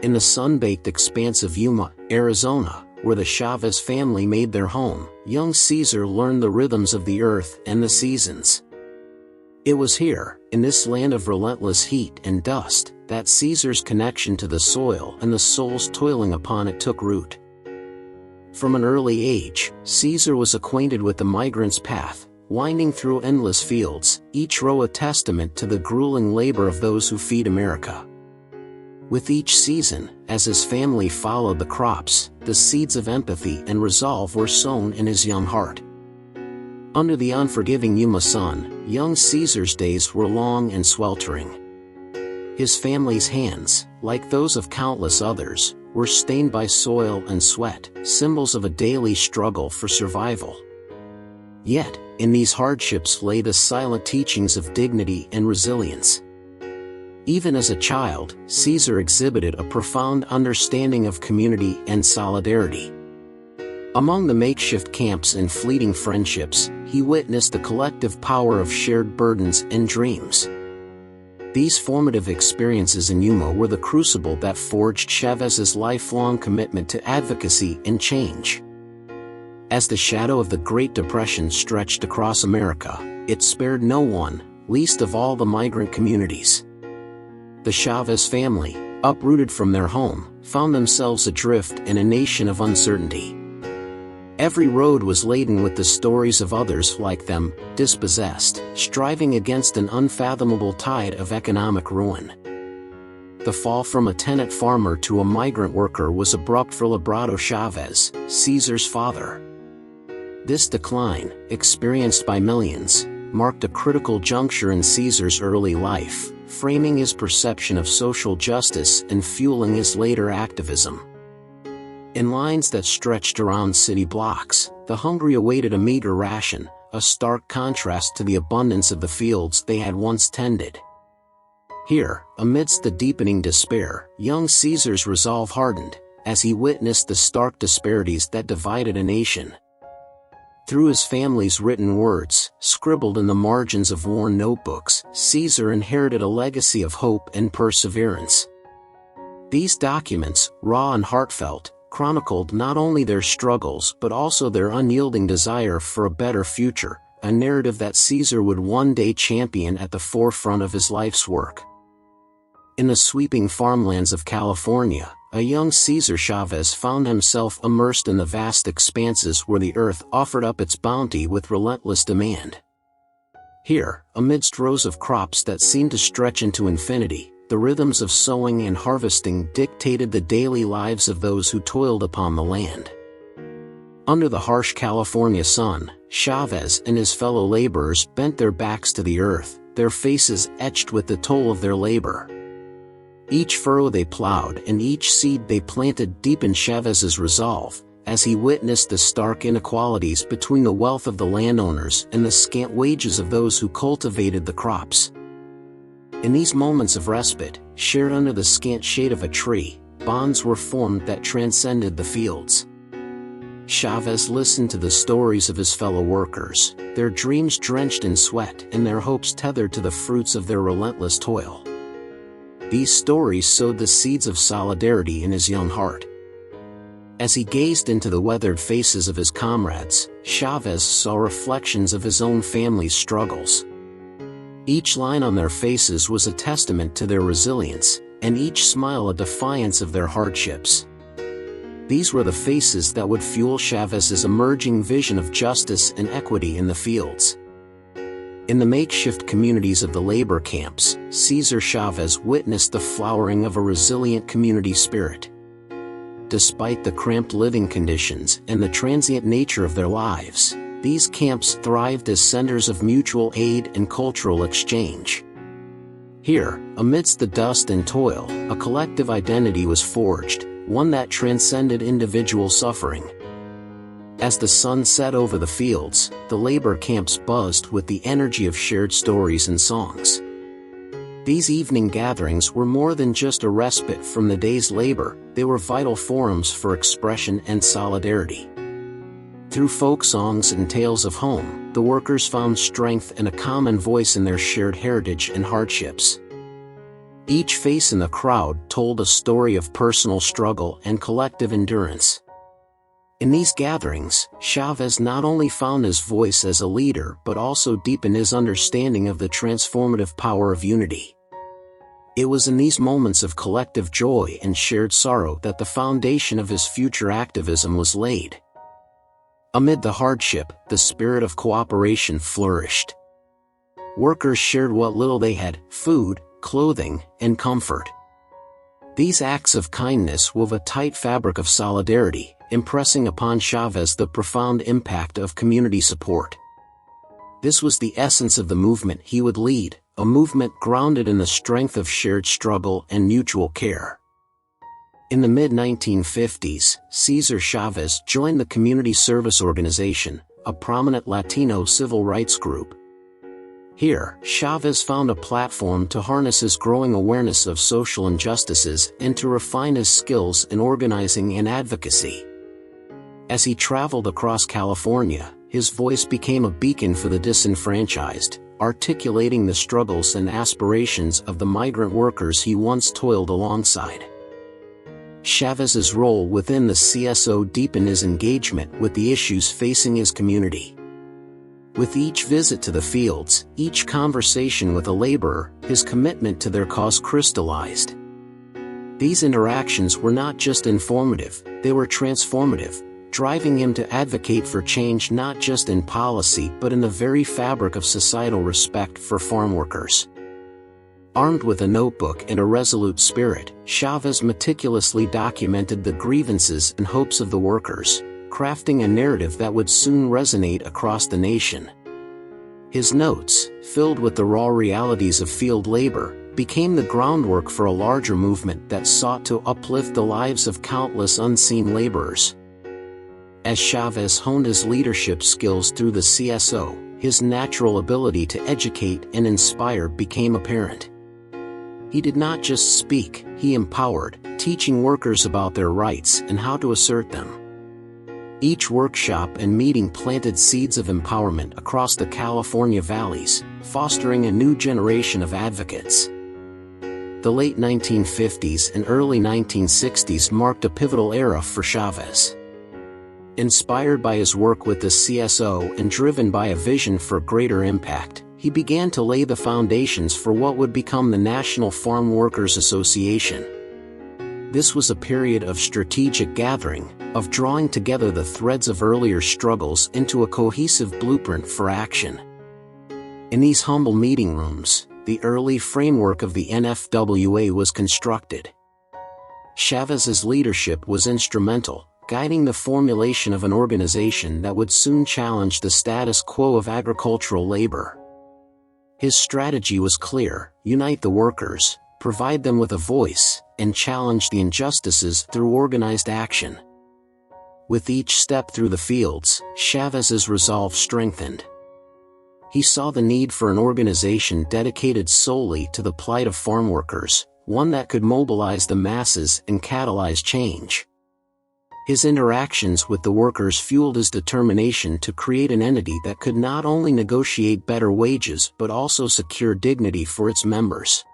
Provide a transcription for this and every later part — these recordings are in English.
In the sun-baked expanse of Yuma, Arizona, where the Chavez family made their home, young Cesar learned the rhythms of the earth and the seasons. It was here, in this land of relentless heat and dust, that Cesar's connection to the soil and the souls toiling upon it took root. From an early age, Cesar was acquainted with the migrant's path, winding through endless fields, each row a testament to the grueling labor of those who feed America. With each season, as his family followed the crops, the seeds of empathy and resolve were sown in his young heart. Under the unforgiving Yuma sun, young Cesar's days were long and sweltering. His family's hands, like those of countless others, were stained by soil and sweat, symbols of a daily struggle for survival. Yet, in these hardships lay the silent teachings of dignity and resilience. Even as a child, Cesar exhibited a profound understanding of community and solidarity. Among the makeshift camps and fleeting friendships, he witnessed the collective power of shared burdens and dreams. These formative experiences in Yuma were the crucible that forged Chavez's lifelong commitment to advocacy and change. As the shadow of the Great Depression stretched across America, it spared no one, least of all the migrant communities. The Chavez family, uprooted from their home, found themselves adrift in a nation of uncertainty. Every road was laden with the stories of others like them, dispossessed, striving against an unfathomable tide of economic ruin. The fall from a tenant farmer to a migrant worker was abrupt for Librado Chavez, Cesar's father. This decline, experienced by millions, marked a critical juncture in Cesar's early life, framing his perception of social justice and fueling his later activism. In lines that stretched around city blocks, the hungry awaited a meager ration, a stark contrast to the abundance of the fields they had once tended. Here, amidst the deepening despair, young Cesar's resolve hardened, as he witnessed the stark disparities that divided a nation. Through his family's written words, scribbled in the margins of worn notebooks, Cesar inherited a legacy of hope and perseverance. These documents, raw and heartfelt, chronicled not only their struggles but also their unyielding desire for a better future, a narrative that Cesar would one day champion at the forefront of his life's work. In the sweeping farmlands of California, a young Cesar Chavez found himself immersed in the vast expanses where the earth offered up its bounty with relentless demand. Here, amidst rows of crops that seemed to stretch into infinity, the rhythms of sowing and harvesting dictated the daily lives of those who toiled upon the land. Under the harsh California sun, Chavez and his fellow laborers bent their backs to the earth, their faces etched with the toll of their labor. Each furrow they plowed and each seed they planted deepened Chavez's resolve, as he witnessed the stark inequalities between the wealth of the landowners and the scant wages of those who cultivated the crops. In these moments of respite, shared under the scant shade of a tree, bonds were formed that transcended the fields. Chavez listened to the stories of his fellow workers, their dreams drenched in sweat and their hopes tethered to the fruits of their relentless toil. These stories sowed the seeds of solidarity in his young heart. As he gazed into the weathered faces of his comrades, Chavez saw reflections of his own family's struggles. Each line on their faces was a testament to their resilience, and each smile a defiance of their hardships. These were the faces that would fuel Chavez's emerging vision of justice and equity in the fields. In the makeshift communities of the labor camps, Cesar Chavez witnessed the flowering of a resilient community spirit. Despite the cramped living conditions and the transient nature of their lives, these camps thrived as centers of mutual aid and cultural exchange. Here, amidst the dust and toil, a collective identity was forged, one that transcended individual suffering. As the sun set over the fields, the labor camps buzzed with the energy of shared stories and songs. These evening gatherings were more than just a respite from the day's labor, they were vital forums for expression and solidarity. Through folk songs and tales of home, the workers found strength and a common voice in their shared heritage and hardships. Each face in the crowd told a story of personal struggle and collective endurance. In these gatherings, Chavez not only found his voice as a leader but also deepened his understanding of the transformative power of unity. It was in these moments of collective joy and shared sorrow that the foundation of his future activism was laid. Amid the hardship, the spirit of cooperation flourished. Workers shared what little they had: food, clothing, and comfort. These acts of kindness wove a tight fabric of solidarity, impressing upon Chavez the profound impact of community support. This was the essence of the movement he would lead, a movement grounded in the strength of shared struggle and mutual care. In the mid-1950s, Cesar Chavez joined the Community Service Organization, a prominent Latino civil rights group. Here, Chavez found a platform to harness his growing awareness of social injustices and to refine his skills in organizing and advocacy. As he traveled across California, his voice became a beacon for the disenfranchised, articulating the struggles and aspirations of the migrant workers he once toiled alongside. Chavez's role within the CSO deepened his engagement with the issues facing his community. With each visit to the fields, each conversation with a laborer, his commitment to their cause crystallized. These interactions were not just informative, they were transformative, driving him to advocate for change not just in policy but in the very fabric of societal respect for farm workers. Armed with a notebook and a resolute spirit, Chavez meticulously documented the grievances and hopes of the workers, crafting a narrative that would soon resonate across the nation. His notes, filled with the raw realities of field labor, became the groundwork for a larger movement that sought to uplift the lives of countless unseen laborers. As Chavez honed his leadership skills through the CSO, his natural ability to educate and inspire became apparent. He did not just speak, he empowered, teaching workers about their rights and how to assert them. Each workshop and meeting planted seeds of empowerment across the California valleys, fostering a new generation of advocates. The late 1950s and early 1960s marked a pivotal era for Chavez. Inspired by his work with the CSO and driven by a vision for greater impact, he began to lay the foundations for what would become the National Farm Workers Association. This was a period of strategic gathering, of drawing together the threads of earlier struggles into a cohesive blueprint for action. In these humble meeting rooms, the early framework of the NFWA was constructed. Chavez's leadership was instrumental, guiding the formulation of an organization that would soon challenge the status quo of agricultural labor. His strategy was clear: unite the workers, provide them with a voice, and challenge the injustices through organized action. With each step through the fields, Chavez's resolve strengthened. He saw the need for an organization dedicated solely to the plight of farm workers, one that could mobilize the masses and catalyze change. His interactions with the workers fueled his determination to create an entity that could not only negotiate better wages but also secure dignity for its members.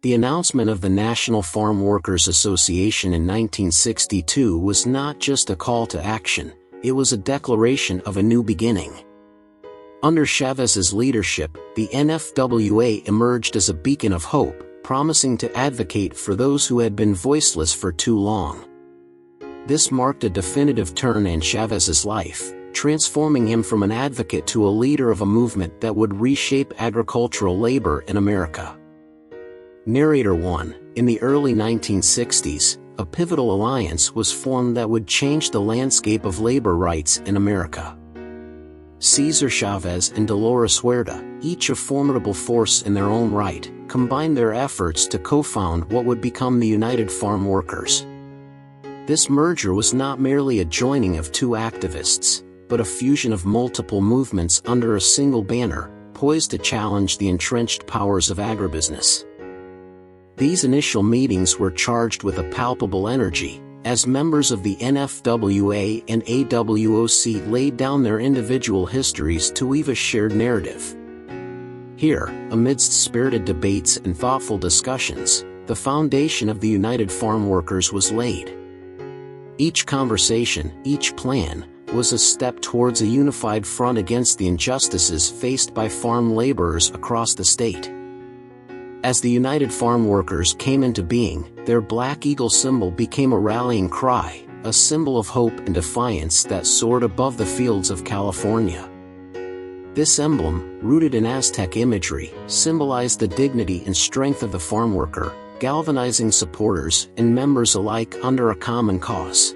The announcement of the National Farm Workers Association in 1962 was not just a call to action, it was a declaration of a new beginning. Under Chavez's leadership, the NFWA emerged as a beacon of hope, promising to advocate for those who had been voiceless for too long. This marked a definitive turn in Chavez's life, transforming him from an advocate to a leader of a movement that would reshape agricultural labor in America. Narrator 1: In the early 1960s, a pivotal alliance was formed that would change the landscape of labor rights in America. Cesar Chavez and Dolores Huerta, each a formidable force in their own right, combined their efforts to co-found what would become the United Farm Workers. This merger was not merely a joining of two activists, but a fusion of multiple movements under a single banner, poised to challenge the entrenched powers of agribusiness. These initial meetings were charged with a palpable energy, as members of the NFWA and AWOC laid down their individual histories to weave a shared narrative. Here, amidst spirited debates and thoughtful discussions, the foundation of the United Farm Workers was laid. Each conversation, each plan, was a step towards a unified front against the injustices faced by farm laborers across the state. As the United Farm Workers came into being, their Black Eagle symbol became a rallying cry, a symbol of hope and defiance that soared above the fields of California. This emblem, rooted in Aztec imagery, symbolized the dignity and strength of the farm worker, galvanizing supporters and members alike under a common cause.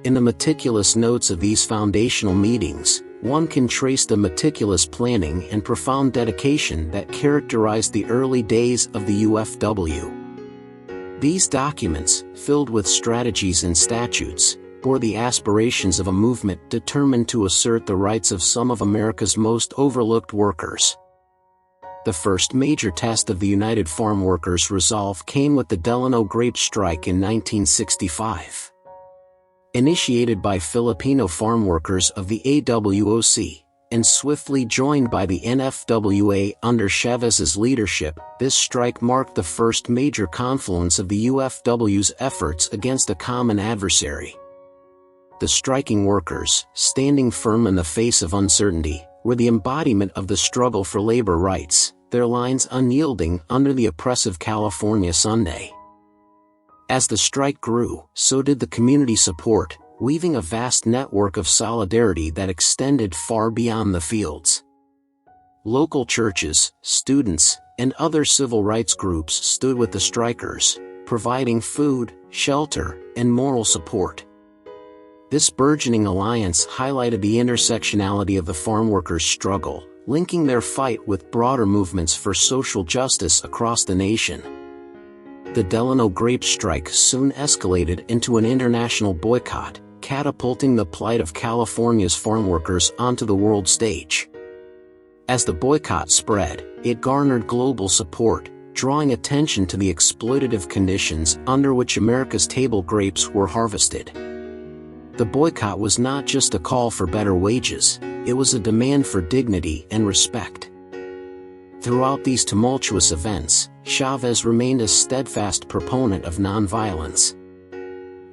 In the meticulous notes of these foundational meetings, one can trace the meticulous planning and profound dedication that characterized the early days of the UFW. These documents, filled with strategies and statutes, bore the aspirations of a movement determined to assert the rights of some of America's most overlooked workers. The first major test of the United Farm Workers' resolve came with the Delano grape strike in 1965. Initiated by Filipino farm workers of the AWOC, and swiftly joined by the NFWA under Chavez's leadership, this strike marked the first major confluence of the UFW's efforts against a common adversary. The striking workers, standing firm in the face of uncertainty, were the embodiment of the struggle for labor rights, their lines unyielding under the oppressive California Sunday. As the strike grew, so did the community support, weaving a vast network of solidarity that extended far beyond the fields. Local churches, students, and other civil rights groups stood with the strikers, providing food, shelter, and moral support. This burgeoning alliance highlighted the intersectionality of the farm workers' struggle, linking their fight with broader movements for social justice across the nation. The Delano grape strike soon escalated into an international boycott, catapulting the plight of California's farm workers onto the world stage. As the boycott spread, it garnered global support, drawing attention to the exploitative conditions under which America's table grapes were harvested. The boycott was not just a call for better wages, it was a demand for dignity and respect. Throughout these tumultuous events, Chavez remained a steadfast proponent of nonviolence.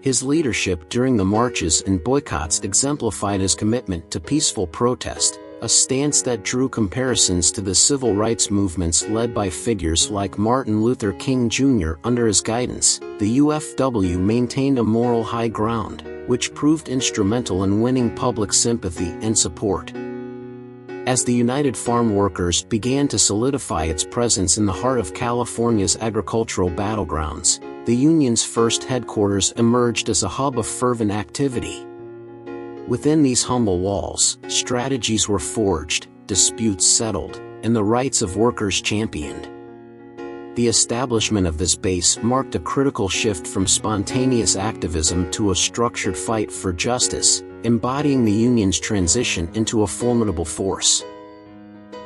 His leadership during the marches and boycotts exemplified his commitment to peaceful protest, a stance that drew comparisons to the civil rights movements led by figures like Martin Luther King Jr. Under his guidance, the UFW maintained a moral high ground, which proved instrumental in winning public sympathy and support. As the United Farm Workers began to solidify its presence in the heart of California's agricultural battlegrounds, the union's first headquarters emerged as a hub of fervent activity. Within these humble walls, strategies were forged, disputes settled, and the rights of workers championed. The establishment of this base marked a critical shift from spontaneous activism to a structured fight for justice, embodying the union's transition into a formidable force.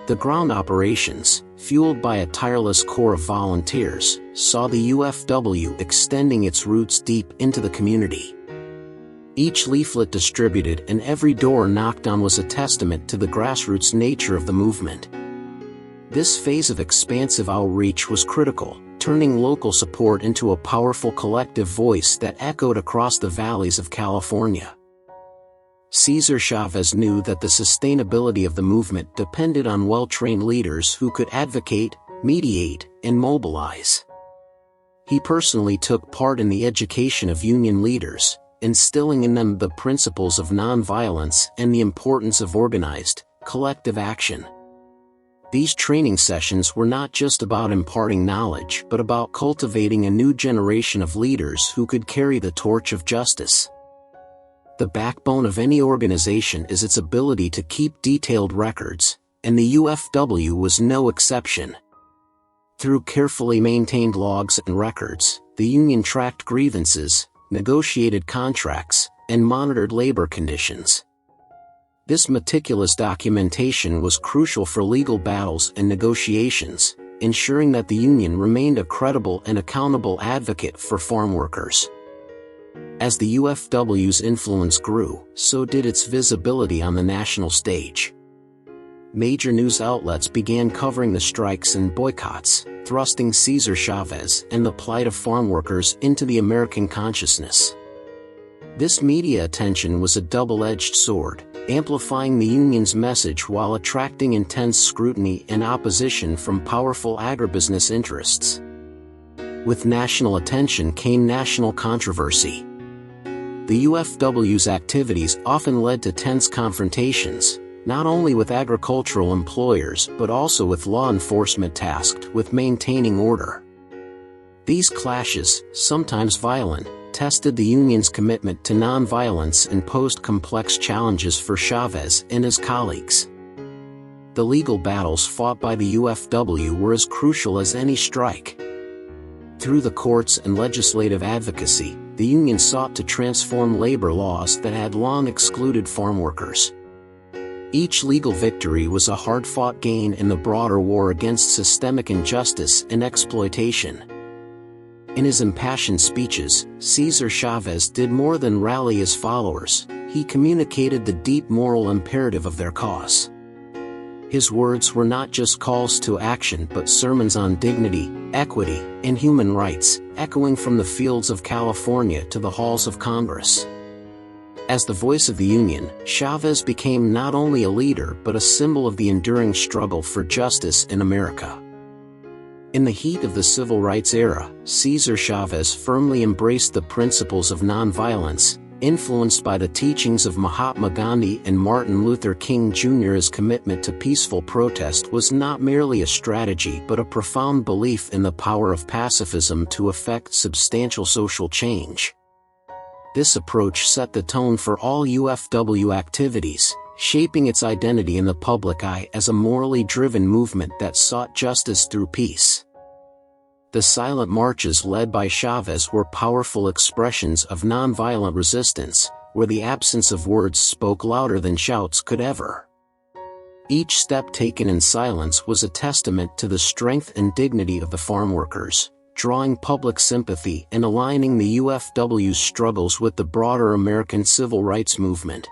The ground operations, fueled by a tireless corps of volunteers, saw the UFW extending its roots deep into the community. Each leaflet distributed and every door knocked on was a testament to the grassroots nature of the movement. This phase of expansive outreach was critical, turning local support into a powerful collective voice that echoed across the valleys of California. Cesar Chavez knew that the sustainability of the movement depended on well-trained leaders who could advocate, mediate, and mobilize. He personally took part in the education of union leaders, instilling in them the principles of nonviolence and the importance of organized, collective action. These training sessions were not just about imparting knowledge but about cultivating a new generation of leaders who could carry the torch of justice. The backbone of any organization is its ability to keep detailed records, and the UFW was no exception. Through carefully maintained logs and records, the union tracked grievances, negotiated contracts, and monitored labor conditions. This meticulous documentation was crucial for legal battles and negotiations, ensuring that the union remained a credible and accountable advocate for farm workers. As the UFW's influence grew, so did its visibility on the national stage. Major news outlets began covering the strikes and boycotts, thrusting Cesar Chavez and the plight of farm workers into the American consciousness. This media attention was a double-edged sword, amplifying the union's message while attracting intense scrutiny and opposition from powerful agribusiness interests. With national attention came national controversy. The UFW's activities often led to tense confrontations, not only with agricultural employers but also with law enforcement tasked with maintaining order. These clashes, sometimes violent, tested the union's commitment to nonviolence and posed complex challenges for Chavez and his colleagues. The legal battles fought by the UFW were as crucial as any strike. Through the courts and legislative advocacy, the union sought to transform labor laws that had long excluded farm workers. Each legal victory was a hard-fought gain in the broader war against systemic injustice and exploitation. In his impassioned speeches, Cesar Chavez did more than rally his followers. He communicated the deep moral imperative of their cause. His words were not just calls to action but sermons on dignity, equity, and human rights, echoing from the fields of California to the halls of Congress. As the voice of the union, Chavez became not only a leader but a symbol of the enduring struggle for justice in America. In the heat of the civil rights era, Cesar Chavez firmly embraced the principles of nonviolence, influenced by the teachings of Mahatma Gandhi and Martin Luther King Jr. His commitment to peaceful protest was not merely a strategy but a profound belief in the power of pacifism to effect substantial social change. This approach set the tone for all UFW activities, shaping its identity in the public eye as a morally driven movement that sought justice through peace. The silent marches led by Chavez were powerful expressions of nonviolent resistance, where the absence of words spoke louder than shouts could ever. Each step taken in silence was a testament to the strength and dignity of the farm workers, drawing public sympathy and aligning the UFW's struggles with the broader American civil rights movement.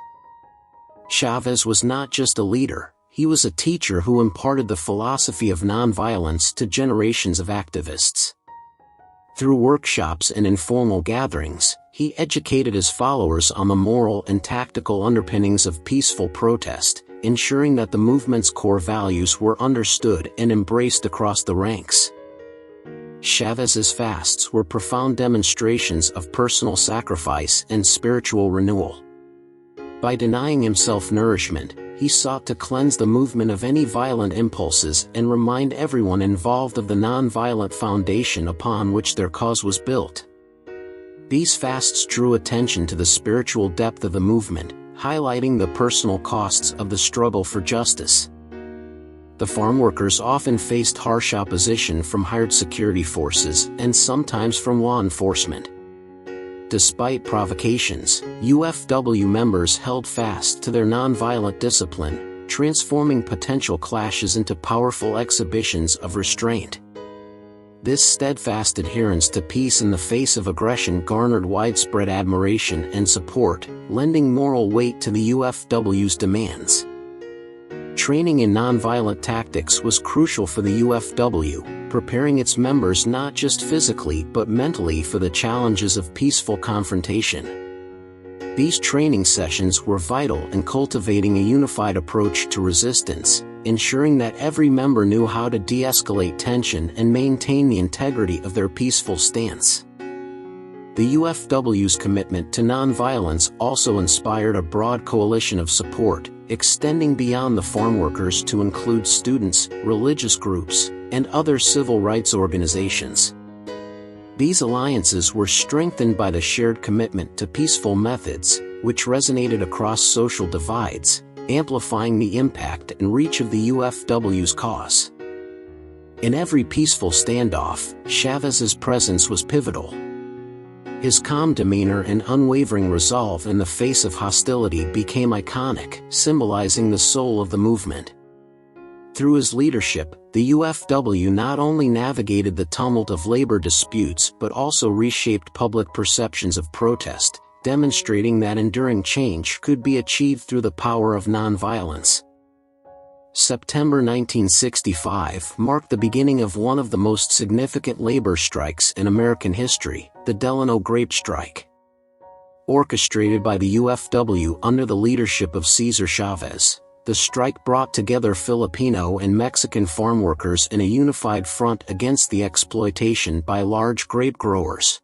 Chavez was not just a leader, he was a teacher who imparted the philosophy of nonviolence to generations of activists. Through workshops and informal gatherings, he educated his followers on the moral and tactical underpinnings of peaceful protest, ensuring that the movement's core values were understood and embraced across the ranks. Chavez's fasts were profound demonstrations of personal sacrifice and spiritual renewal. By denying himself nourishment, he sought to cleanse the movement of any violent impulses and remind everyone involved of the nonviolent foundation upon which their cause was built. These fasts drew attention to the spiritual depth of the movement, highlighting the personal costs of the struggle for justice. The farm workers often faced harsh opposition from hired security forces and sometimes from law enforcement. Despite provocations, UFW members held fast to their nonviolent discipline, transforming potential clashes into powerful exhibitions of restraint. This steadfast adherence to peace in the face of aggression garnered widespread admiration and support, lending moral weight to the UFW's demands. Training in nonviolent tactics was crucial for the UFW, preparing its members not just physically but mentally for the challenges of peaceful confrontation. These training sessions were vital in cultivating a unified approach to resistance, ensuring that every member knew how to de-escalate tension and maintain the integrity of their peaceful stance. The UFW's commitment to nonviolence also inspired a broad coalition of support, extending beyond the farm workers to include students, religious groups, and other civil rights organizations. These alliances were strengthened by the shared commitment to peaceful methods, which resonated across social divides, amplifying the impact and reach of the UFW's cause. In every peaceful standoff, Chavez's presence was pivotal. His calm demeanor and unwavering resolve in the face of hostility became iconic, symbolizing the soul of the movement. Through his leadership, the UFW not only navigated the tumult of labor disputes but also reshaped public perceptions of protest, demonstrating that enduring change could be achieved through the power of nonviolence. September 1965 marked the beginning of one of the most significant labor strikes in American history, the Delano Grape Strike. Orchestrated by the UFW under the leadership of Cesar Chavez, the strike brought together Filipino and Mexican farm workers in a unified front against the exploitation by large grape growers.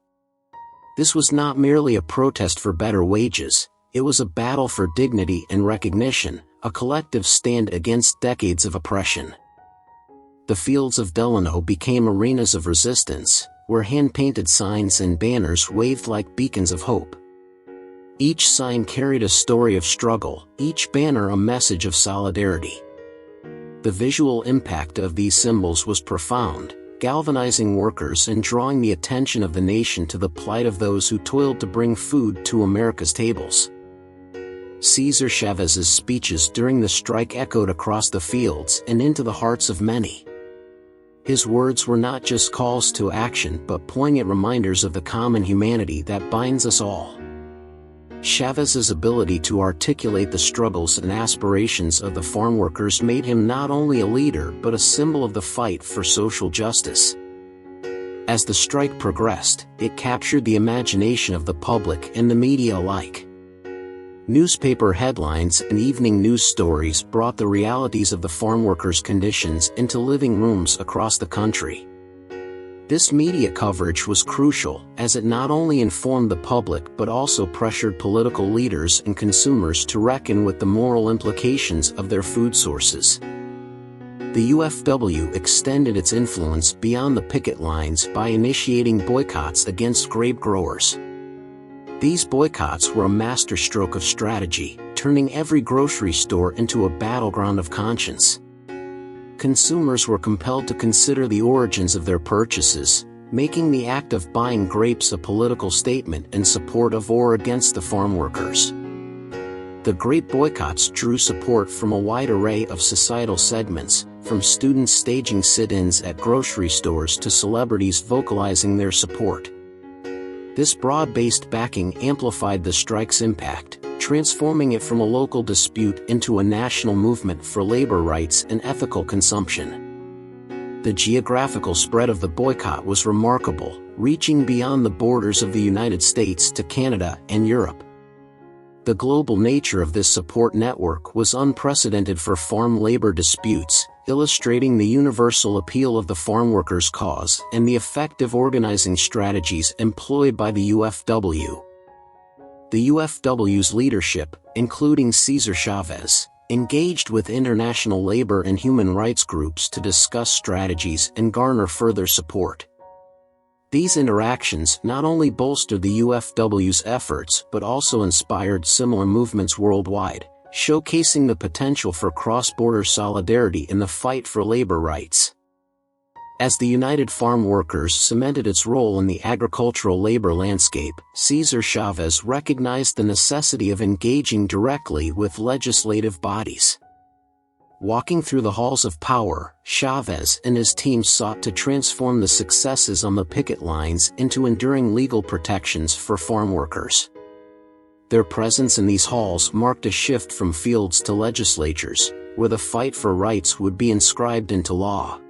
This was not merely a protest for better wages, it was a battle for dignity and recognition, a collective stand against decades of oppression. The fields of Delano became arenas of resistance, where hand-painted signs and banners waved like beacons of hope. Each sign carried a story of struggle, each banner a message of solidarity. The visual impact of these symbols was profound, galvanizing workers and drawing the attention of the nation to the plight of those who toiled to bring food to America's tables. Cesar Chavez's speeches during the strike echoed across the fields and into the hearts of many. His words were not just calls to action but poignant reminders of the common humanity that binds us all. Chavez's ability to articulate the struggles and aspirations of the farm workers made him not only a leader but a symbol of the fight for social justice. As the strike progressed, it captured the imagination of the public and the media alike. Newspaper headlines and evening news stories brought the realities of the farm workers' conditions into living rooms across the country. This media coverage was crucial, as it not only informed the public but also pressured political leaders and consumers to reckon with the moral implications of their food sources. The UFW extended its influence beyond the picket lines by initiating boycotts against grape growers. These boycotts were a masterstroke of strategy, turning every grocery store into a battleground of conscience. Consumers were compelled to consider the origins of their purchases, making the act of buying grapes a political statement in support of or against the farm workers. The grape boycotts drew support from a wide array of societal segments, from students staging sit-ins at grocery stores to celebrities vocalizing their support. This broad-based backing amplified the strike's impact, transforming it from a local dispute into a national movement for labor rights and ethical consumption. The geographical spread of the boycott was remarkable, reaching beyond the borders of the United States to Canada and Europe. The global nature of this support network was unprecedented for farm labor disputes, illustrating the universal appeal of the farm workers' cause and the effective organizing strategies employed by the UFW. The UFW's leadership, including Cesar Chavez, engaged with international labor and human rights groups to discuss strategies and garner further support. These interactions not only bolstered the UFW's efforts but also inspired similar movements worldwide, showcasing the potential for cross-border solidarity in the fight for labor rights. As the United Farm Workers cemented its role in the agricultural labor landscape, Cesar Chavez recognized the necessity of engaging directly with legislative bodies. Walking through the halls of power, Chavez and his team sought to transform the successes on the picket lines into enduring legal protections for farm workers. Their presence in these halls marked a shift from fields to legislatures, where the fight for rights would be inscribed into law.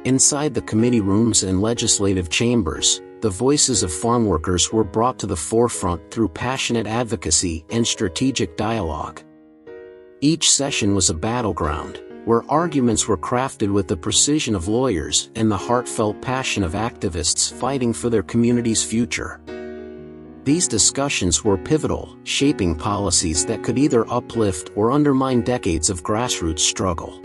Inside the committee rooms and legislative chambers, the voices of farm workers were brought to the forefront through passionate advocacy and strategic dialogue. Each session was a battleground, where arguments were crafted with the precision of lawyers and the heartfelt passion of activists fighting for their community's future. These discussions were pivotal, shaping policies that could either uplift or undermine decades of grassroots struggle.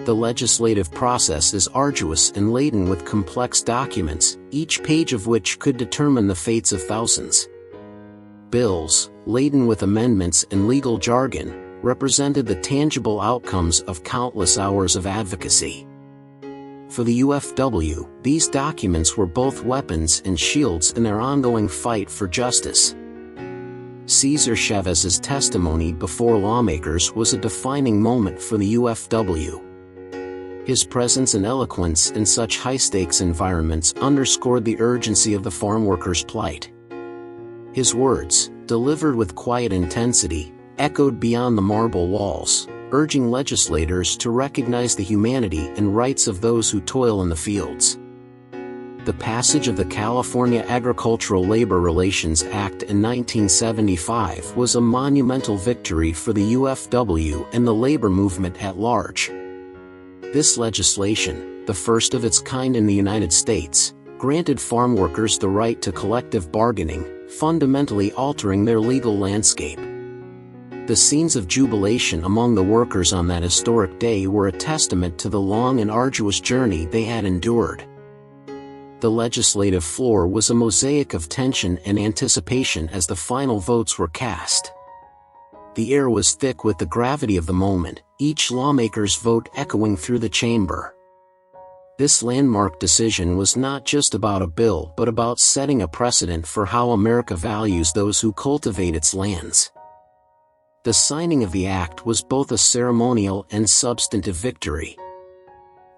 The legislative process is arduous and laden with complex documents, each page of which could determine the fates of thousands. Bills, laden with amendments and legal jargon, represented the tangible outcomes of countless hours of advocacy. For the UFW, these documents were both weapons and shields in their ongoing fight for justice. Cesar Chavez's testimony before lawmakers was a defining moment for the UFW. His presence and eloquence in such high-stakes environments underscored the urgency of the farm workers' plight. His words, delivered with quiet intensity, echoed beyond the marble walls, urging legislators to recognize the humanity and rights of those who toil in the fields. The passage of the California Agricultural Labor Relations Act in 1975 was a monumental victory for the UFW and the labor movement at large. This legislation, the first of its kind in the United States, granted farm workers the right to collective bargaining, fundamentally altering their legal landscape. The scenes of jubilation among the workers on that historic day were a testament to the long and arduous journey they had endured. The legislative floor was a mosaic of tension and anticipation as the final votes were cast. The air was thick with the gravity of the moment, each lawmaker's vote echoing through the chamber. This landmark decision was not just about a bill but about setting a precedent for how America values those who cultivate its lands. The signing of the act was both a ceremonial and substantive victory.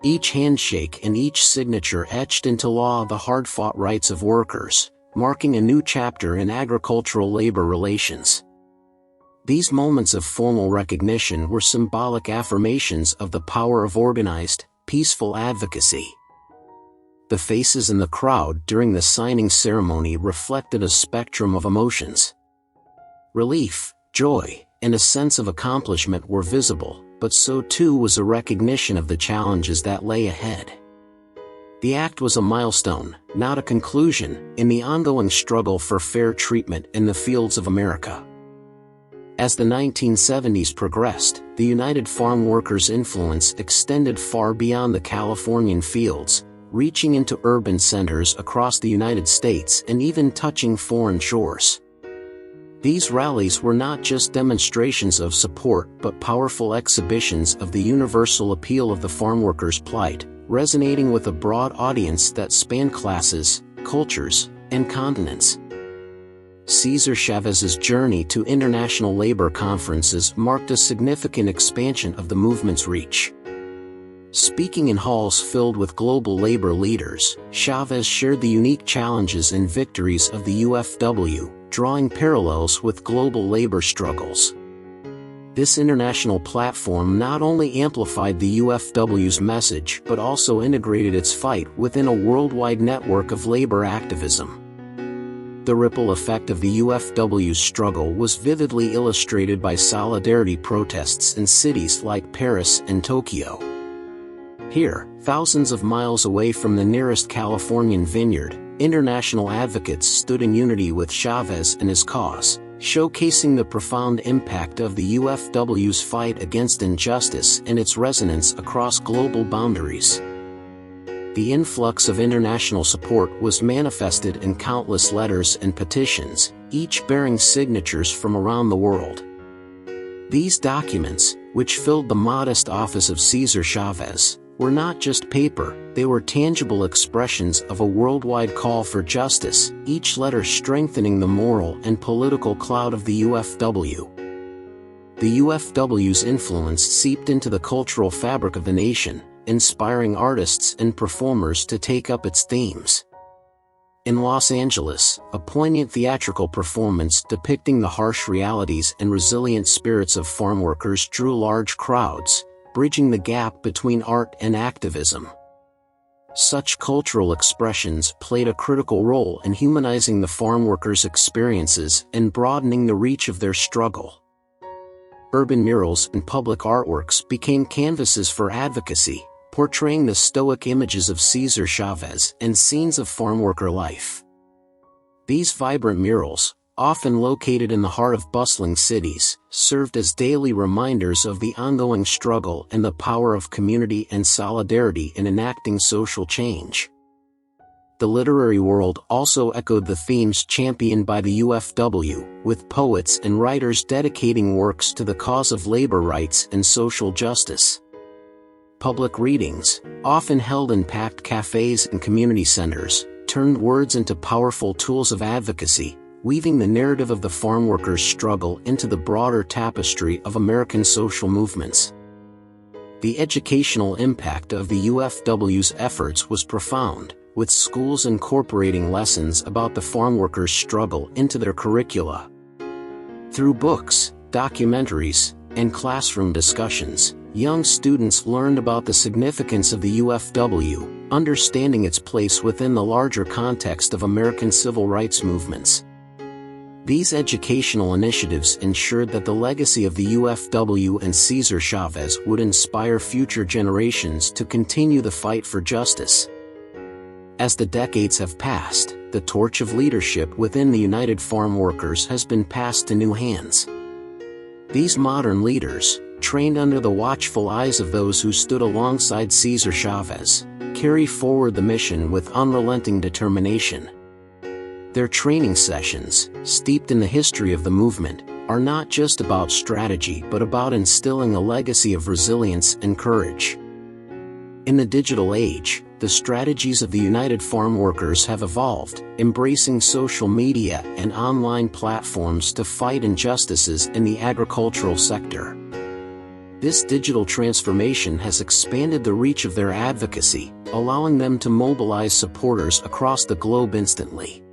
Each handshake and each signature etched into law the hard-fought rights of workers, marking a new chapter in agricultural labor relations. These moments of formal recognition were symbolic affirmations of the power of organized, peaceful advocacy. The faces in the crowd during the signing ceremony reflected a spectrum of emotions. Relief, joy, and a sense of accomplishment were visible, but so too was a recognition of the challenges that lay ahead. The act was a milestone, not a conclusion, in the ongoing struggle for fair treatment in the fields of America. As the 1970s progressed, the United Farm Workers' influence extended far beyond the Californian fields, reaching into urban centers across the United States and even touching foreign shores. These rallies were not just demonstrations of support but powerful exhibitions of the universal appeal of the farmworkers' plight, resonating with a broad audience that spanned classes, cultures, and continents. Cesar Chavez's journey to international labor conferences marked a significant expansion of the movement's reach. Speaking in halls filled with global labor leaders, Chavez shared the unique challenges and victories of the UFW, drawing parallels with global labor struggles. This international platform not only amplified the UFW's message but also integrated its fight within a worldwide network of labor activism. The ripple effect of the UFW's struggle was vividly illustrated by solidarity protests in cities like Paris and Tokyo. Here, thousands of miles away from the nearest Californian vineyard, international advocates stood in unity with Chavez and his cause, showcasing the profound impact of the UFW's fight against injustice and its resonance across global boundaries. The influx of international support was manifested in countless letters and petitions, each bearing signatures from around the world. These documents, which filled the modest office of Cesar Chavez, were not just paper, they were tangible expressions of a worldwide call for justice, each letter strengthening the moral and political cloud of the UFW. The UFW's influence seeped into the cultural fabric of the nation, inspiring artists and performers to take up its themes. In Los Angeles, a poignant theatrical performance depicting the harsh realities and resilient spirits of farm workers drew large crowds, bridging the gap between art and activism. Such cultural expressions played a critical role in humanizing the farm workers' experiences and broadening the reach of their struggle. Urban murals and public artworks became canvases for advocacy, portraying the stoic images of Cesar Chavez and scenes of farm worker life. These vibrant murals, often located in the heart of bustling cities, served as daily reminders of the ongoing struggle and the power of community and solidarity in enacting social change. The literary world also echoed the themes championed by the UFW, with poets and writers dedicating works to the cause of labor rights and social justice. Public readings, often held in packed cafes and community centers, turned words into powerful tools of advocacy, weaving the narrative of the farm workers' struggle into the broader tapestry of American social movements. The educational impact of the UFW's efforts was profound, with schools incorporating lessons about the farm workers' struggle into their curricula. Through books, documentaries, and classroom discussions, young students learned about the significance of the UFW, understanding its place within the larger context of American civil rights movements. These educational initiatives ensured that the legacy of the UFW and Cesar Chavez would inspire future generations to continue the fight for justice. As the decades have passed, the torch of leadership within the United Farm Workers has been passed to new hands. These modern leaders, trained under the watchful eyes of those who stood alongside Cesar Chavez, carry forward the mission with unrelenting determination. Their training sessions, steeped in the history of the movement, are not just about strategy but about instilling a legacy of resilience and courage. In the digital age, the strategies of the United Farm Workers have evolved, embracing social media and online platforms to fight injustices in the agricultural sector. This digital transformation has expanded the reach of their advocacy, allowing them to mobilize supporters across the globe instantly.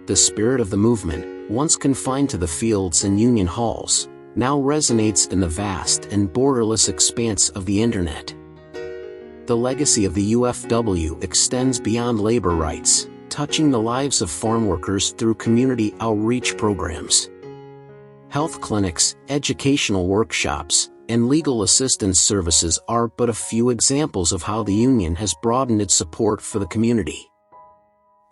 The spirit of the movement, once confined to the fields and union halls, now resonates in the vast and borderless expanse of the Internet. The legacy of the UFW extends beyond labor rights, touching the lives of farm workers through community outreach programs. Health clinics, educational workshops, and legal assistance services are but a few examples of how the union has broadened its support for the community.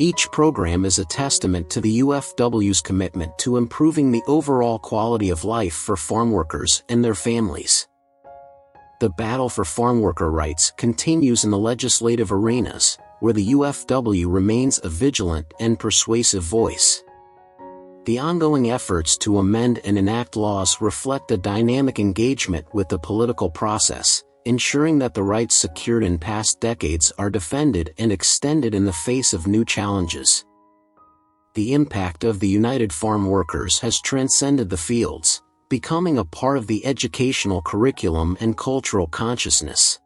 Each program is a testament to the UFW's commitment to improving the overall quality of life for farm workers and their families. The battle for farm worker rights continues in the legislative arenas, where the UFW remains a vigilant and persuasive voice. The ongoing efforts to amend and enact laws reflect a dynamic engagement with the political process, ensuring that the rights secured in past decades are defended and extended in the face of new challenges. The impact of the United Farm Workers has transcended the fields, becoming a part of the educational curriculum and cultural consciousness.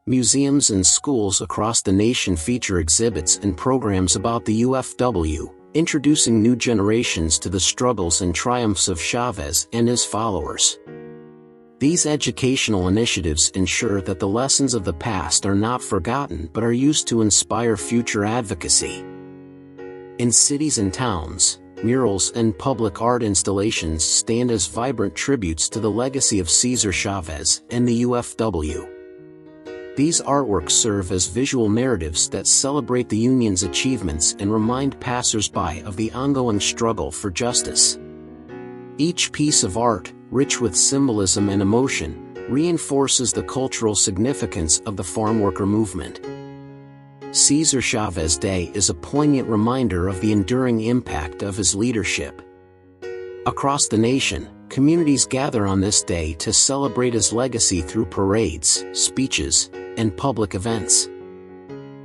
Museums and schools across the nation feature exhibits and programs about the UFW, introducing new generations to the struggles and triumphs of Chavez and his followers. These educational initiatives ensure that the lessons of the past are not forgotten but are used to inspire future advocacy. In cities and towns, murals and public art installations stand as vibrant tributes to the legacy of Cesar Chavez and the UFW. These artworks serve as visual narratives that celebrate the union's achievements and remind passers-by of the ongoing struggle for justice. Each piece of art, rich with symbolism and emotion, reinforces the cultural significance of the farm worker movement. Cesar Chavez Day is a poignant reminder of the enduring impact of his leadership. Across the nation, communities gather on this day to celebrate his legacy through parades, speeches, and public events.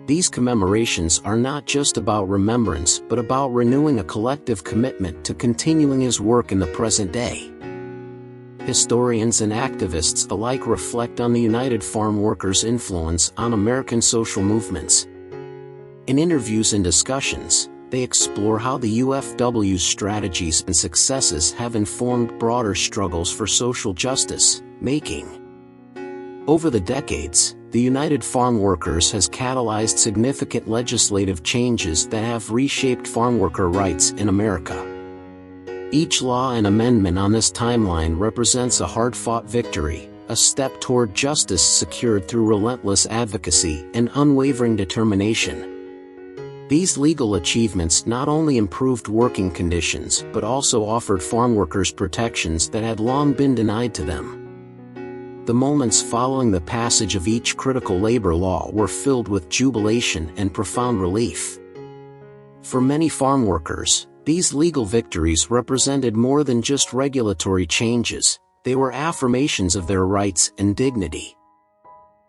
These commemorations are not just about remembrance but about renewing a collective commitment to continuing his work in the present day. Historians and activists alike reflect on the United Farm Workers' influence on American social movements. In interviews and discussions, they explore how the UFW's strategies and successes have informed broader struggles for social justice making. Over the decades, the United Farm Workers has catalyzed significant legislative changes that have reshaped farm worker rights in America. Each law and amendment on this timeline represents a hard-fought victory, a step toward justice secured through relentless advocacy and unwavering determination. These legal achievements not only improved working conditions but also offered farm workers protections that had long been denied to them. The moments following the passage of each critical labor law were filled with jubilation and profound relief. For many farm workers, these legal victories represented more than just regulatory changes, they were affirmations of their rights and dignity.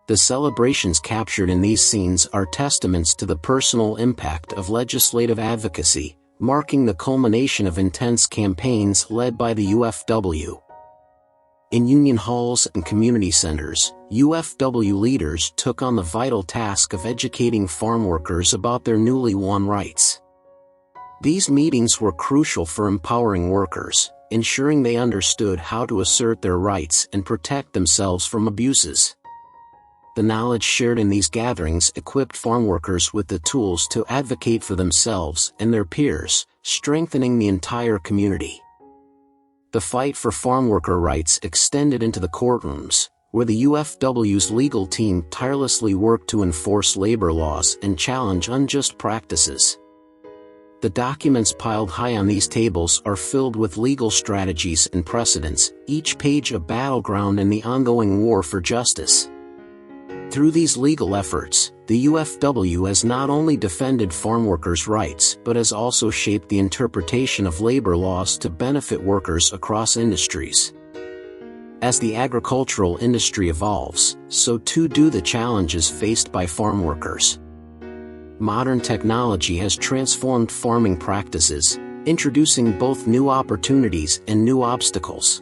The celebrations captured in these scenes are testaments to the personal impact of legislative advocacy, marking the culmination of intense campaigns led by the UFW. In union halls and community centers, UFW leaders took on the vital task of educating farm workers about their newly won rights. These meetings were crucial for empowering workers, ensuring they understood how to assert their rights and protect themselves from abuses. The knowledge shared in these gatherings equipped farmworkers with the tools to advocate for themselves and their peers, strengthening the entire community. The fight for farmworker rights extended into the courtrooms, where the UFW's legal team tirelessly worked to enforce labor laws and challenge unjust practices. The documents piled high on these tables are filled with legal strategies and precedents, each page a battleground in the ongoing war for justice. Through these legal efforts, the UFW has not only defended farmworkers' rights but has also shaped the interpretation of labor laws to benefit workers across industries. As the agricultural industry evolves, so too do the challenges faced by farm workers. Modern technology has transformed farming practices, introducing both new opportunities and new obstacles.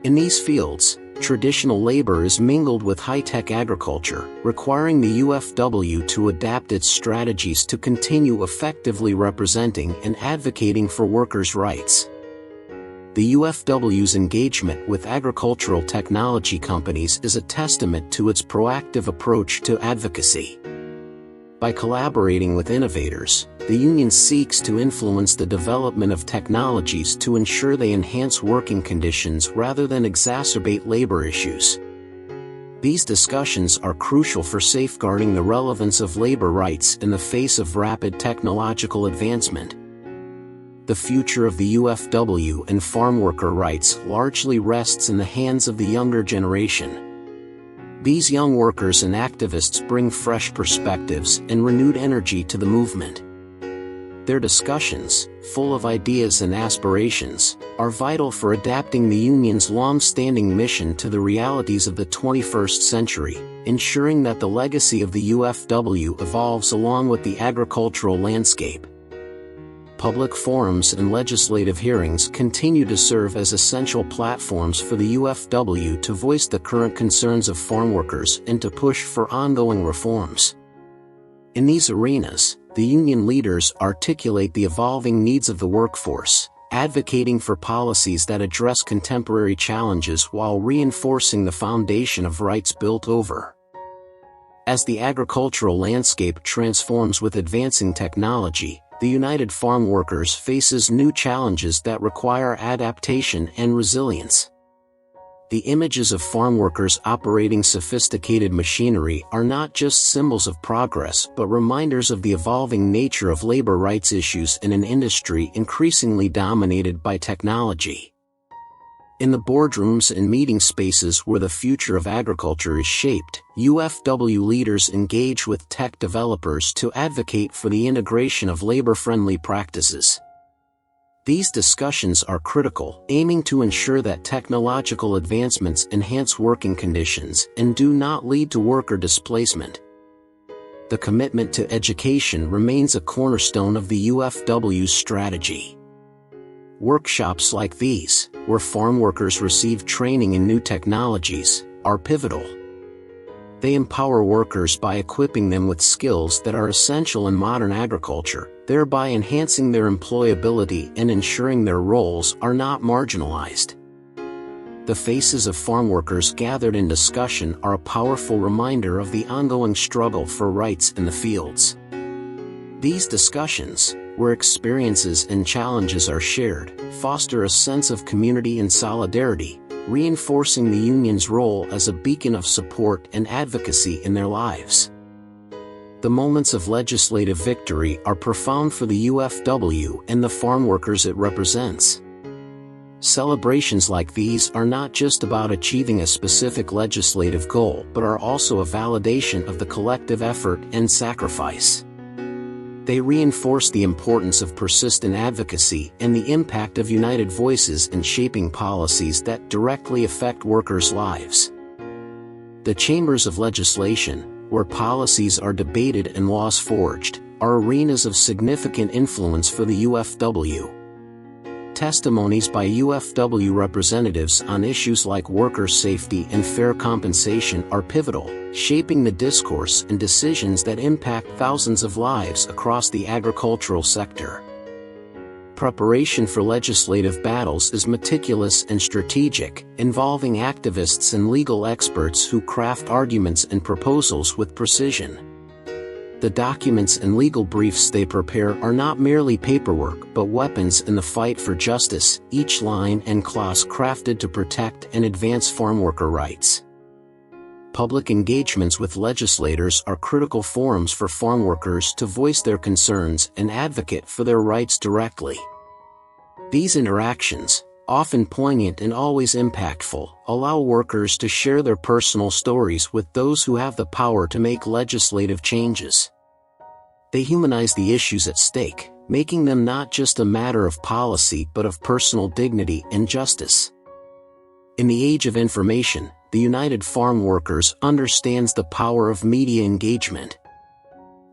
In these fields, traditional labor is mingled with high-tech agriculture, requiring the UFW to adapt its strategies to continue effectively representing and advocating for workers' rights. The UFW's engagement with agricultural technology companies is a testament to its proactive approach to advocacy. By collaborating with innovators, the union seeks to influence the development of technologies to ensure they enhance working conditions rather than exacerbate labor issues. These discussions are crucial for safeguarding the relevance of labor rights in the face of rapid technological advancement. The future of the UFW and farm worker rights largely rests in the hands of the younger generation. These young workers and activists bring fresh perspectives and renewed energy to the movement. Their discussions, full of ideas and aspirations, are vital for adapting the union's long-standing mission to the realities of the 21st century, ensuring that the legacy of the UFW evolves along with the agricultural landscape. Public forums and legislative hearings continue to serve as essential platforms for the UFW to voice the current concerns of farm workers and to push for ongoing reforms. In these arenas, the union leaders articulate the evolving needs of the workforce, advocating for policies that address contemporary challenges while reinforcing the foundation of rights built over. As the agricultural landscape transforms with advancing technology, the United Farm Workers faces new challenges that require adaptation and resilience. The images of farm workers operating sophisticated machinery are not just symbols of progress but reminders of the evolving nature of labor rights issues in an industry increasingly dominated by technology. In the boardrooms and meeting spaces where the future of agriculture is shaped, UFW leaders engage with tech developers to advocate for the integration of labor-friendly practices. These discussions are critical, aiming to ensure that technological advancements enhance working conditions and do not lead to worker displacement. The commitment to education remains a cornerstone of the UFW's strategy. Workshops like these, where farm workers receive training in new technologies, are pivotal. They empower workers by equipping them with skills that are essential in modern agriculture, thereby enhancing their employability and ensuring their roles are not marginalized. The faces of farm workers gathered in discussion are a powerful reminder of the ongoing struggle for rights in the fields. These discussions, where experiences and challenges are shared, foster a sense of community and solidarity, reinforcing the union's role as a beacon of support and advocacy in their lives. The moments of legislative victory are profound for the UFW and the farm workers it represents. Celebrations like these are not just about achieving a specific legislative goal but are also a validation of the collective effort and sacrifice. They reinforce the importance of persistent advocacy and the impact of united voices in shaping policies that directly affect workers' lives. The chambers of legislation, where policies are debated and laws forged, are arenas of significant influence for the UFW. Testimonies by UFW representatives on issues like worker safety and fair compensation are pivotal, shaping the discourse and decisions that impact thousands of lives across the agricultural sector. preparation for legislative battles is meticulous and strategic, involving activists and legal experts who craft arguments and proposals with precision. The documents and legal briefs they prepare are not merely paperwork but weapons in the fight for justice, each line and clause crafted to protect and advance farmworker rights. Public engagements with legislators are critical forums for farmworkers to voice their concerns and advocate for their rights directly. These interactions, often poignant and always impactful, allow workers to share their personal stories with those who have the power to make legislative changes. They humanize the issues at stake, making them not just a matter of policy but of personal dignity and justice. In the age of information, the United Farm Workers understands the power of media engagement.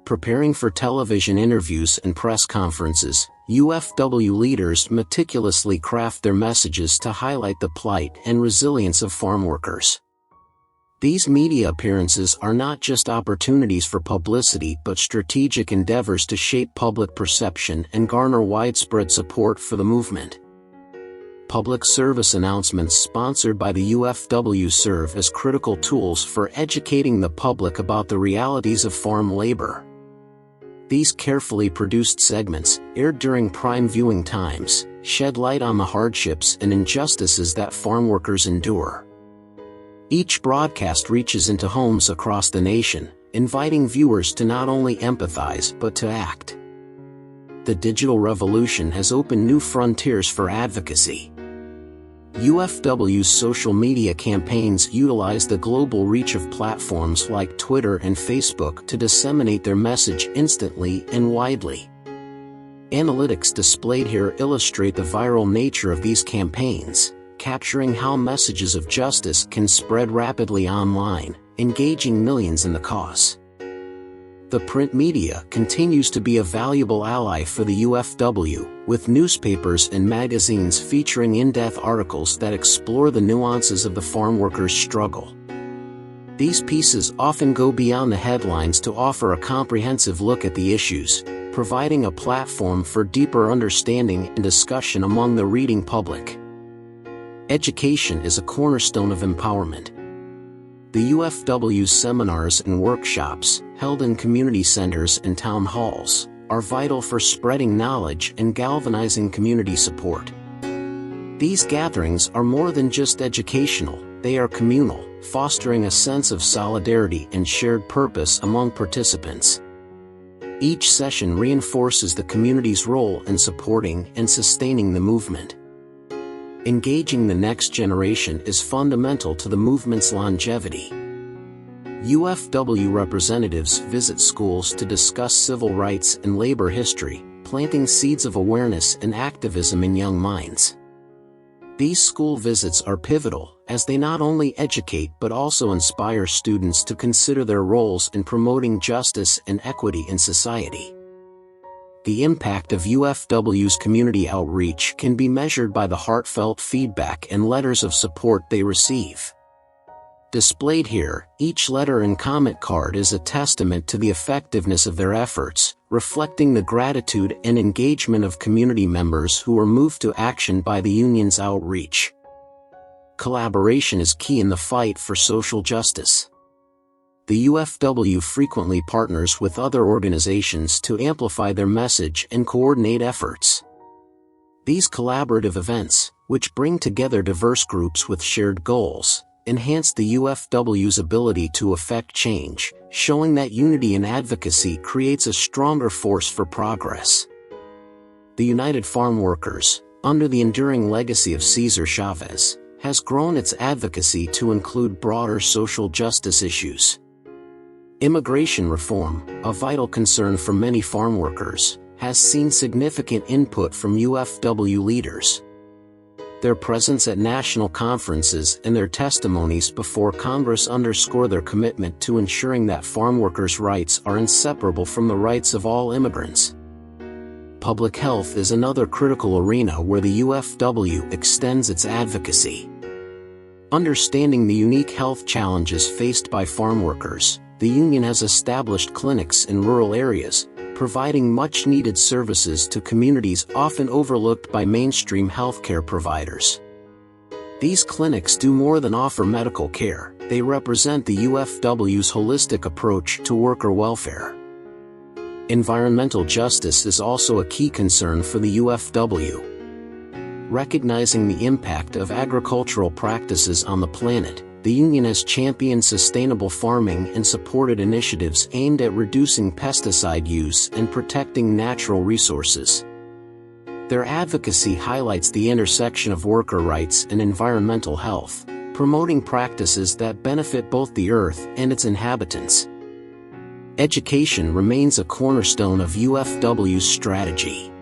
Preparing for television interviews and press conferences, UFW leaders meticulously craft their messages to highlight the plight and resilience of farm workers. These media appearances are not just opportunities for publicity but strategic endeavors to shape public perception and garner widespread support for the movement. Public service announcements sponsored by the UFW serve as critical tools for educating the public about the realities of farm labor. These carefully produced segments, aired during prime viewing times, shed light on the hardships and injustices that farm workers endure. Each broadcast reaches into homes across the nation, inviting viewers to not only empathize but to act. The digital revolution has opened new frontiers for advocacy. UFW's social media campaigns utilize the global reach of platforms like Twitter and Facebook to disseminate their message instantly and widely. Analytics displayed here illustrate the viral nature of these campaigns, capturing how messages of justice can spread rapidly online, engaging millions in the cause. The print media continues to be a valuable ally for the UFW, with newspapers and magazines featuring in-depth articles that explore the nuances of the farm workers' struggle. These pieces often go beyond the headlines to offer a comprehensive look at the issues, providing a platform for deeper understanding and discussion among the reading public. Education is a cornerstone of empowerment. The UFW's seminars and workshops, held in community centers and town halls, are vital for spreading knowledge and galvanizing community support. These gatherings are more than just educational, they are communal, fostering a sense of solidarity and shared purpose among participants. Each session reinforces the community's role in supporting and sustaining the movement. Engaging the next generation is fundamental to the movement's longevity. UFW representatives visit schools to discuss civil rights and labor history, planting seeds of awareness and activism in young minds. These school visits are pivotal, as they not only educate but also inspire students to consider their roles in promoting justice and equity in society. The impact of UFW's community outreach can be measured by the heartfelt feedback and letters of support they receive. Displayed here, each letter and comment card is a testament to the effectiveness of their efforts, reflecting the gratitude and engagement of community members who are moved to action by the union's outreach. Collaboration is key in the fight for social justice. The UFW frequently partners with other organizations to amplify their message and coordinate efforts. These collaborative events, which bring together diverse groups with shared goals, enhance the UFW's ability to effect change, showing that unity and advocacy creates a stronger force for progress. The United Farm Workers, under the enduring legacy of Cesar Chavez, has grown its advocacy to include broader social justice issues. Immigration reform, a vital concern for many farm workers, has seen significant input from UFW leaders. Their presence at national conferences and their testimonies before Congress underscore their commitment to ensuring that farm workers' rights are inseparable from the rights of all immigrants. Public health is another critical arena where the UFW extends its advocacy. Understanding the unique health challenges faced by farm workers, the union has established clinics in rural areas, providing much-needed services to communities often overlooked by mainstream healthcare providers. These clinics do more than offer medical care, they represent the UFW's holistic approach to worker welfare. Environmental justice is also a key concern for the UFW. Recognizing the impact of agricultural practices on the planet, the union has championed sustainable farming and supported initiatives aimed at reducing pesticide use and protecting natural resources. Their advocacy highlights the intersection of worker rights and environmental health, promoting practices that benefit both the earth and its inhabitants. Education remains a cornerstone of UFW's strategy.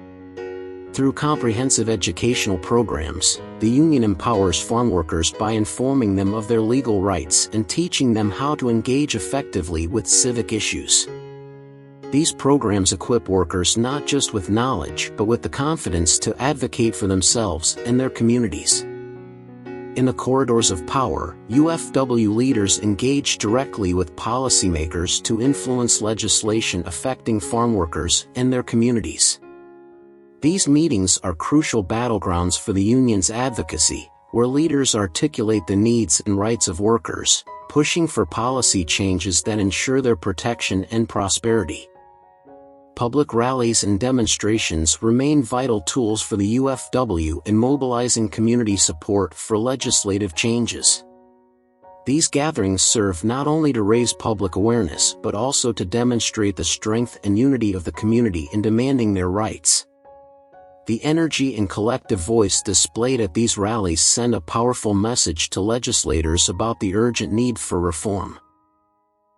Through comprehensive educational programs, the union empowers farmworkers by informing them of their legal rights and teaching them how to engage effectively with civic issues. These programs equip workers not just with knowledge but with the confidence to advocate for themselves and their communities. In the corridors of power, UFW leaders engage directly with policymakers to influence legislation affecting farmworkers and their communities. These meetings are crucial battlegrounds for the union's advocacy, where leaders articulate the needs and rights of workers, pushing for policy changes that ensure their protection and prosperity. Public rallies and demonstrations remain vital tools for the UFW in mobilizing community support for legislative changes. These gatherings serve not only to raise public awareness but also to demonstrate the strength and unity of the community in demanding their rights. The energy and collective voice displayed at these rallies send a powerful message to legislators about the urgent need for reform.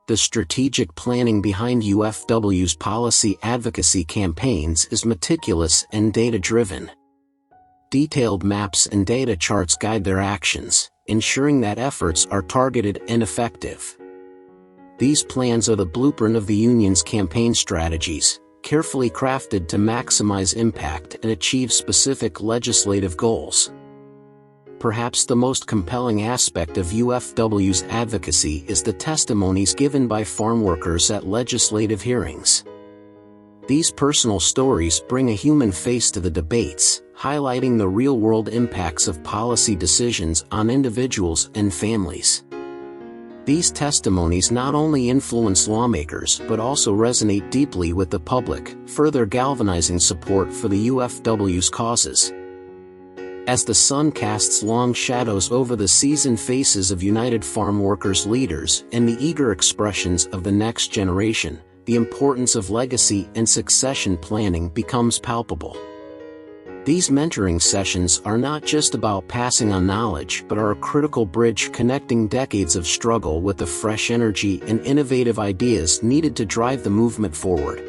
The strategic planning behind UFW's policy advocacy campaigns is meticulous and data-driven. Detailed maps and data charts guide their actions, ensuring that efforts are targeted and effective. These plans are the blueprint of the union's campaign strategies, carefully crafted to maximize impact and achieve specific legislative goals. Perhaps the most compelling aspect of UFW's advocacy is the testimonies given by farm workers at legislative hearings. These personal stories bring a human face to the debates, highlighting the real-world impacts of policy decisions on individuals and families. These testimonies not only influence lawmakers but also resonate deeply with the public, further galvanizing support for the UFW's causes. As the sun casts long shadows over the seasoned faces of United Farm Workers leaders and the eager expressions of the next generation, the importance of legacy and succession planning becomes palpable. These mentoring sessions are not just about passing on knowledge but are a critical bridge connecting decades of struggle with the fresh energy and innovative ideas needed to drive the movement forward.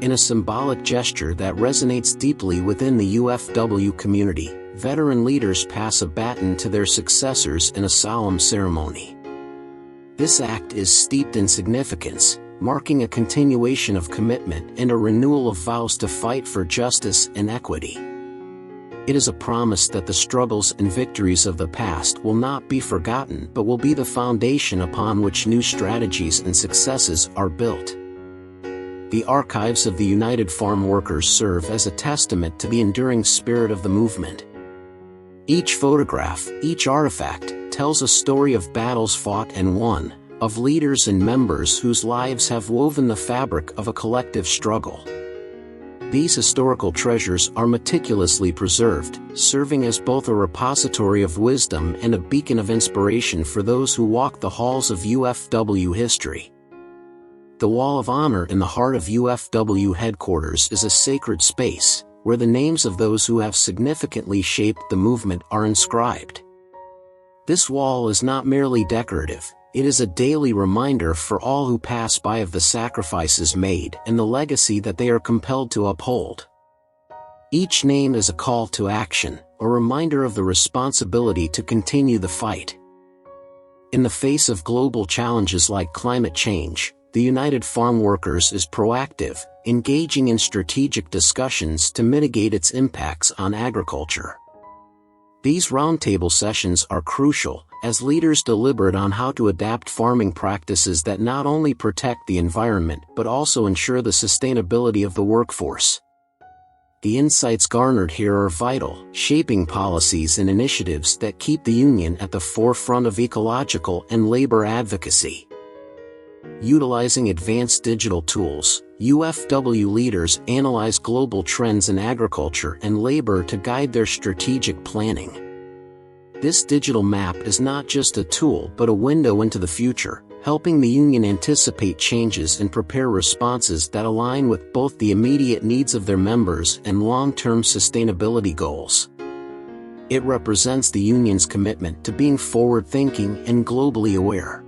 In a symbolic gesture that resonates deeply within the UFW community, veteran leaders pass a baton to their successors in a solemn ceremony. This act is steeped in significance, marking a continuation of commitment and a renewal of vows to fight for justice and equity. It is a promise that the struggles and victories of the past will not be forgotten but will be the foundation upon which new strategies and successes are built. The archives of the United Farm Workers serve as a testament to the enduring spirit of the movement. Each photograph, each artifact, tells a story of battles fought and won, of leaders and members whose lives have woven the fabric of a collective struggle. These historical treasures are meticulously preserved, serving as both a repository of wisdom and a beacon of inspiration for those who walk the halls of UFW history. The Wall of Honor in the heart of UFW headquarters is a sacred space, where the names of those who have significantly shaped the movement are inscribed. This wall is not merely decorative, it is a daily reminder for all who pass by of the sacrifices made and the legacy that they are compelled to uphold. Each name is a call to action, a reminder of the responsibility to continue the fight. In the face of global challenges like climate change, the United Farm Workers is proactive, engaging in strategic discussions to mitigate its impacts on agriculture. These roundtable sessions are crucial, as leaders deliberate on how to adapt farming practices that not only protect the environment but also ensure the sustainability of the workforce. The insights garnered here are vital, shaping policies and initiatives that keep the union at the forefront of ecological and labor advocacy. Utilizing advanced digital tools, UFW leaders analyze global trends in agriculture and labor to guide their strategic planning. This digital map is not just a tool but a window into the future, helping the union anticipate changes and prepare responses that align with both the immediate needs of their members and long-term sustainability goals. It represents the union's commitment to being forward-thinking and globally aware.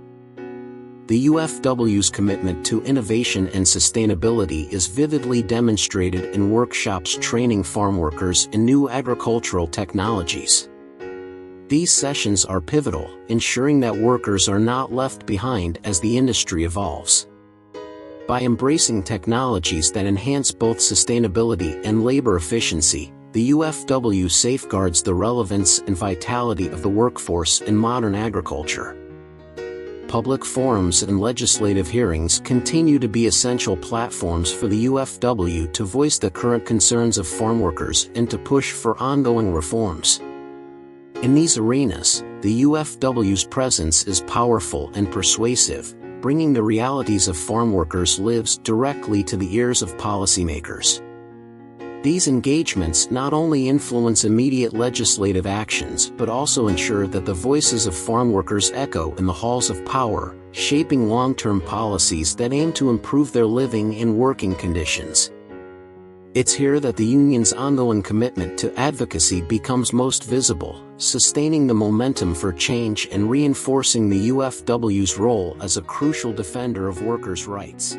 The UFW's commitment to innovation and sustainability is vividly demonstrated in workshops training farm workers in new agricultural technologies. These sessions are pivotal, ensuring that workers are not left behind as the industry evolves. By embracing technologies that enhance both sustainability and labor efficiency, the UFW safeguards the relevance and vitality of the workforce in modern agriculture. Public forums and legislative hearings continue to be essential platforms for the UFW to voice the current concerns of farm workers and to push for ongoing reforms. In these arenas, the UFW's presence is powerful and persuasive, bringing the realities of farm workers' lives directly to the ears of policymakers. These engagements not only influence immediate legislative actions but also ensure that the voices of farm workers echo in the halls of power, shaping long-term policies that aim to improve their living and working conditions. It's here that the union's ongoing commitment to advocacy becomes most visible, sustaining the momentum for change and reinforcing the UFW's role as a crucial defender of workers' rights.